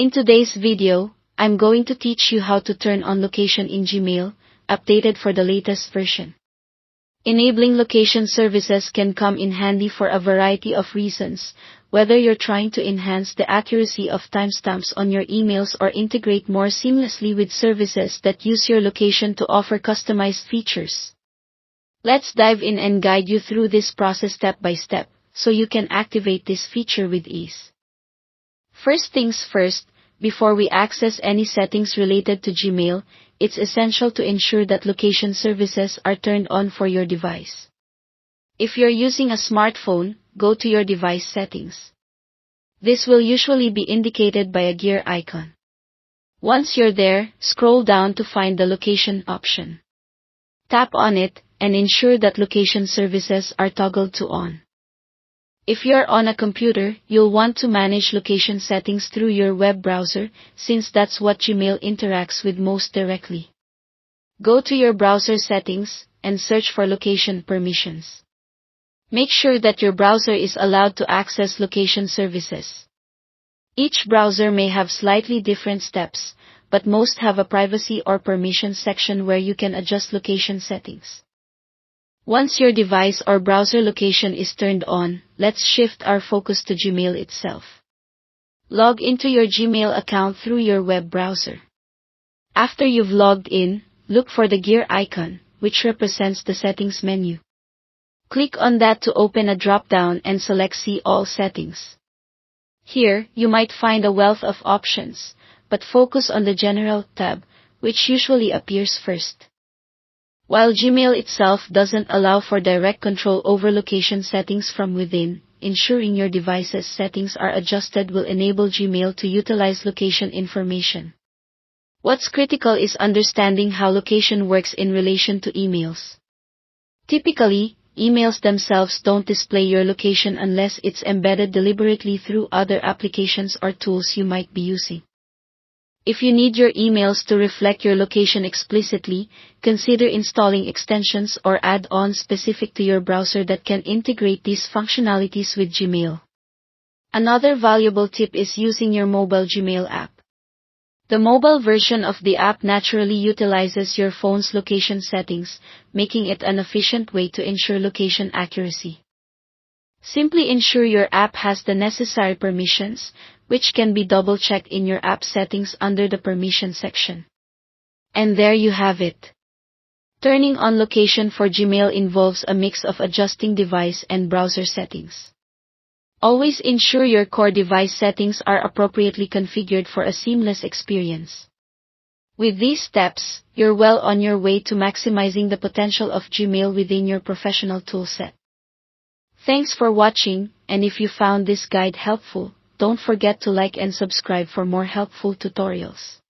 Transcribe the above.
In today's video, I'm going to teach you how to turn on location in Gmail, updated for the latest version. Enabling location services can come in handy for a variety of reasons, whether you're trying to enhance the accuracy of timestamps on your emails or integrate more seamlessly with services that use your location to offer customized features. Let's dive in and guide you through this process step by step, so you can activate this feature with ease. First things first, before we access any settings related to Gmail, it's essential to ensure that location services are turned on for your device. If you're using a smartphone, go to your device settings. This will usually be indicated by a gear icon. Once you're there, scroll down to find the location option. Tap on it, and ensure that location services are toggled to on. If you're on a computer, you'll want to manage location settings through your web browser, since that's what Gmail interacts with most directly. Go to your browser settings, and search for location permissions. Make sure that your browser is allowed to access location services. Each browser may have slightly different steps, but most have a privacy or permissions section where you can adjust location settings. Once your device or browser location is turned on, let's shift our focus to Gmail itself. Log into your Gmail account through your web browser. After you've logged in, look for the gear icon, which represents the settings menu. Click on that to open a drop-down and select See All Settings. Here, you might find a wealth of options, but focus on the General tab, which usually appears first. While Gmail itself doesn't allow for direct control over location settings from within, ensuring your device's settings are adjusted will enable Gmail to utilize location information. What's critical is understanding how location works in relation to emails. Typically, emails themselves don't display your location unless it's embedded deliberately through other applications or tools you might be using. If you need your emails to reflect your location explicitly, consider installing extensions or add-ons specific to your browser that can integrate these functionalities with Gmail. Another valuable tip is using your mobile Gmail app. The mobile version of the app naturally utilizes your phone's location settings, making it an efficient way to ensure location accuracy. Simply ensure your app has the necessary permissions, which can be double-checked in your app settings under the permission section. And there you have it. Turning on location for Gmail involves a mix of adjusting device and browser settings. Always ensure your core device settings are appropriately configured for a seamless experience. With these steps, you're well on your way to maximizing the potential of Gmail within your professional toolset. Thanks for watching, and if you found this guide helpful, don't forget to like and subscribe for more helpful tutorials.